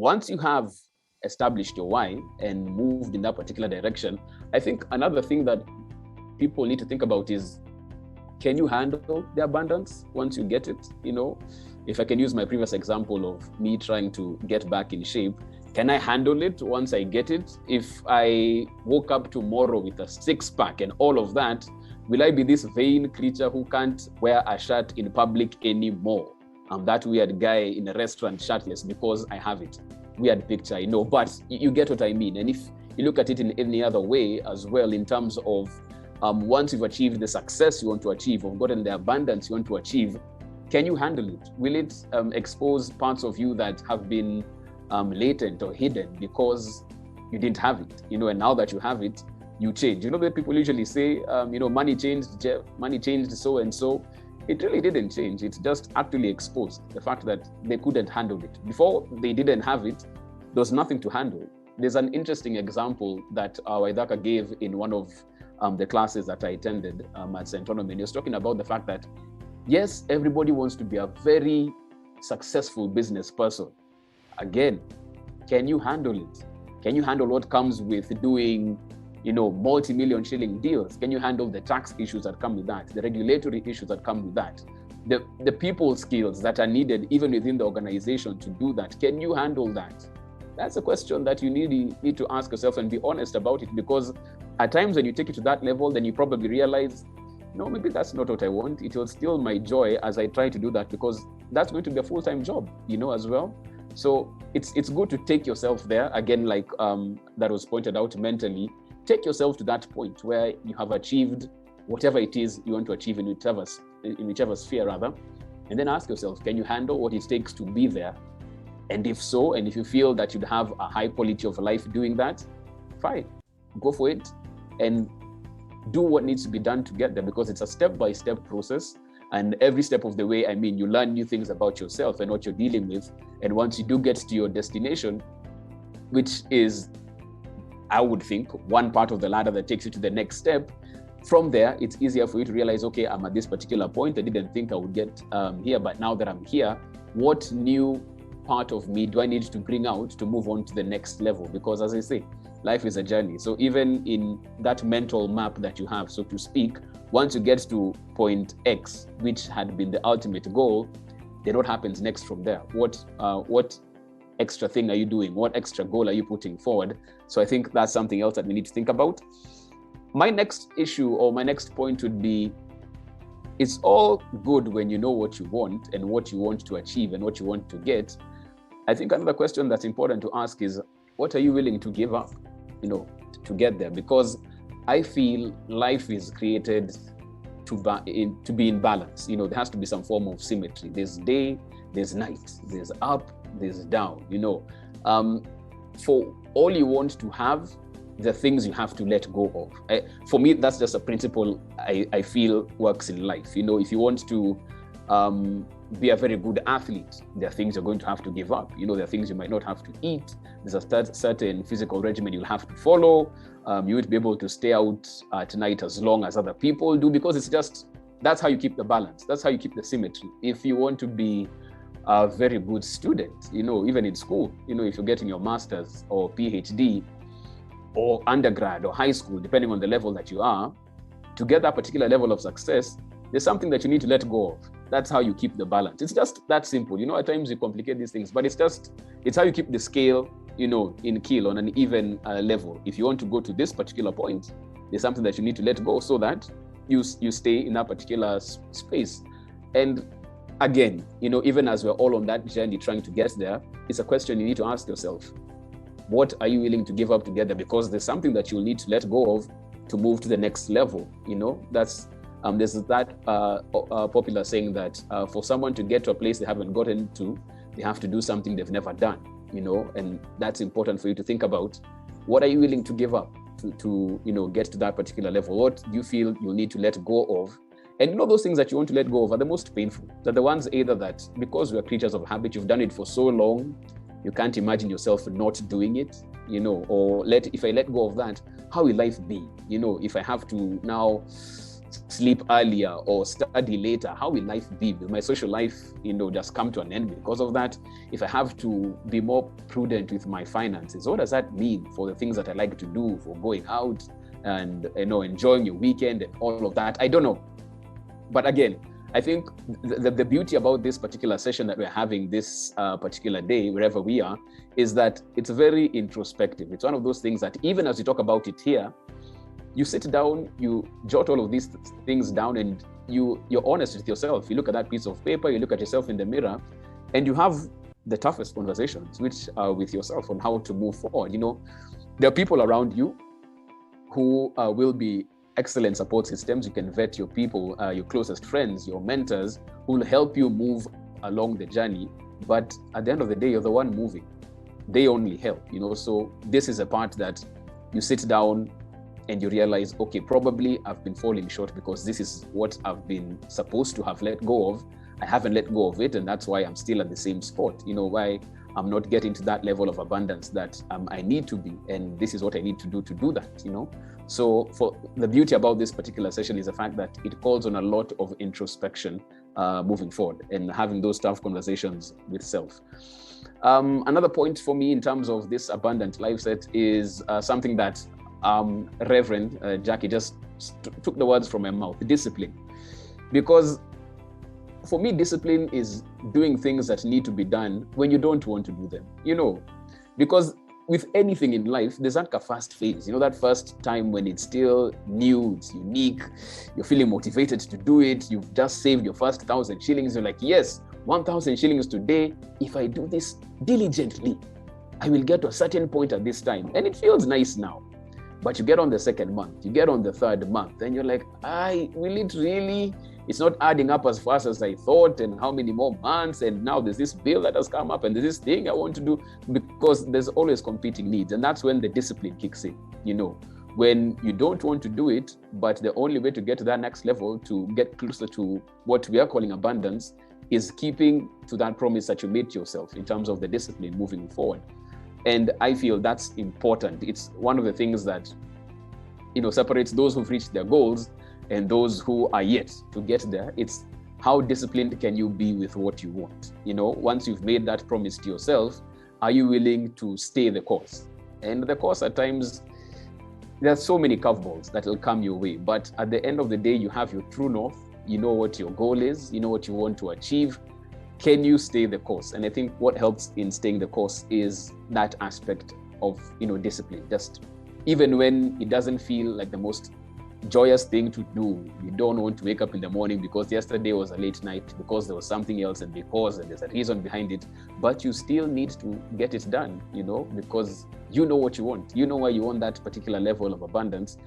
once you have established your why and moved in that particular direction, I think another thing that people need to think about is, can you handle the abundance once you get it? If I can use my previous example of me trying to get back in shape, can I handle it once I get it? If I woke up tomorrow with a six-pack and all of that, will I be this vain creature who can't wear a shirt in public anymore? I'm that weird guy in a restaurant shirtless because I have it. Weird picture, but you get what I mean. And if you look at it in any other way as well, in terms of once you've achieved the success you want to achieve, or gotten the abundance you want to achieve, can you handle it? Will it expose parts of you that have been latent or hidden because you didn't have it? And now that you have it, you change. The people usually say, money changed so and so. It really didn't change. It just actually exposed the fact that they couldn't handle it. Before they didn't have it, there was nothing to handle. There's an interesting example that Waithaka gave in one of the classes that I attended at Centonomy. And he was talking about the fact that, yes, everybody wants to be a very successful business person. Again, can you handle it? Can you handle what comes with doing multi-million shilling deals? Can you handle the tax issues that come with that, the regulatory issues that come with that, the people skills that are needed even within the organization to do that? Can you handle that? That's a question that you need to ask yourself and be honest about it, because at times when you take it to that level, then you probably realize, no, maybe that's not what I want. It will steal my joy as I try to do that, because that's going to be a full-time job, as well. So it's good to take yourself there, again, like that was pointed out, mentally. Take yourself to that point where you have achieved whatever it is you want to achieve in whichever sphere, rather, and then ask yourself, can you handle what it takes to be there? And if so, and if you feel that you'd have a high quality of life doing that, fine, go for it and do what needs to be done to get there, because it's a step-by-step process. And every step of the way, you learn new things about yourself and what you're dealing with. And once you do get to your destination, which is, I would think, one part of the ladder that takes you to the next step, from there, it's easier for you to realize, okay, I'm at this particular point. I didn't think I would get here, but now that I'm here, what new part of me do I need to bring out to move on to the next level? Because as I say, life is a journey. So even in that mental map that you have, so to speak, once you get to point X, which had been the ultimate goal, then what happens next from there? What extra thing are you doing? What extra goal are you putting forward? So I think that's something else that we need to think about. My next issue, or my next point, would be, it's all good when you know what you want and what you want to achieve and what you want to get. I think another question that's important to ask is, what are you willing to give up, to get there? Because I feel life is created to be in balance. There has to be some form of symmetry. There's day, there's night, there's up, there's down. For all you want to have, the things you have to let go of. For me, that's just a principle I feel works in life. If you want to be a very good athlete, there are things you're going to have to give up. There are things you might not have to eat. There's a certain physical regimen you'll have to follow. You won't be able to stay out at night as long as other people do, because that's how you keep the balance. That's how you keep the symmetry. If you want to be a very good student, even in school, if you're getting your master's or PhD or undergrad or high school, depending on the level that you are, to get that particular level of success, there's something that you need to let go of. That's how you keep the balance. It's just that simple. At times you complicate these things, but it's how you keep the scale, in keel on an even level. If you want to go to this particular point, there's something that you need to let go so that you stay in that particular space. And again, even as we're all on that journey trying to get there, it's a question you need to ask yourself. What are you willing to give up together? Because there's something that you'll need to let go of to move to the next level. That's there's that popular saying that for someone to get to a place they haven't gotten to, they have to do something they've never done. And that's important for you to think about. What are you willing to give up to get to that particular level? What do you feel you'll need to let go of? And those things that you want to let go of are the most painful. They're the ones either that, because we're creatures of habit, you've done it for so long, you can't imagine yourself not doing it, or if I let go of that, how will life be? If I have to now sleep earlier or study later, how will life be? Will my social life, just come to an end because of that? If I have to be more prudent with my finances, what does that mean for the things that I like to do, for going out and enjoying your weekend and all of that? I don't know. But again, I think the beauty about this particular session that we're having this particular day, wherever we are, is that it's very introspective. It's one of those things that even as we talk about it here, you sit down, you jot all of these things down, and you're honest with yourself. You look at that piece of paper, you look at yourself in the mirror, and you have the toughest conversations, which are with yourself on how to move forward. There are people around you who will be excellent support systems. You can vet your people, your closest friends, your mentors, who will help you move along the journey. But at the end of the day, you're the one moving. They only help, So this is a part that you sit down and you realize, okay, probably I've been falling short because this is what I've been supposed to have let go of. I haven't let go of it, and that's why I'm still at the same spot. Why I'm not getting to that level of abundance that I need to be, and this is what I need to do that. So for the beauty about this particular session is the fact that it calls on a lot of introspection moving forward and having those tough conversations with self. Another point for me in terms of this abundant life set is something that Reverend Jackie just took the words from my mouth: discipline. Because for me, discipline is doing things that need to be done when you don't want to do them, because with anything in life, there's like a first phase, that first time when it's still new, it's unique, you're feeling motivated to do it, you've just saved your first 1,000 shillings, you're like, yes, 1,000 shillings today, if I do this diligently, I will get to a certain point at this time, and it feels nice now. But you get on the second month, you get on the third month, and you're like, will it really? It's not adding up as fast as I thought, and how many more months, and now there's this bill that has come up, and there's this thing I want to do, because there's always competing needs. And that's when the discipline kicks in, when you don't want to do it, but the only way to get to that next level, to get closer to what we are calling abundance, is keeping to that promise that you made to yourself in terms of the discipline moving forward. And I feel that's important. It's one of the things that, separates those who've reached their goals and those who are yet to get there. It's how disciplined can you be with what you want? Once you've made that promise to yourself, are you willing to stay the course? And the course, at times, there are so many curveballs that will come your way. But at the end of the day, you have your true north. You know what your goal is. You know what you want to achieve. Can you stay the course? And I think what helps in staying the course is that aspect of, discipline. Just even when it doesn't feel like the most joyous thing to do, you don't want to wake up in the morning because yesterday was a late night, because there was something else, and there's a reason behind it, but you still need to get it done, because you know what you want. You know why you want that particular level of abundance,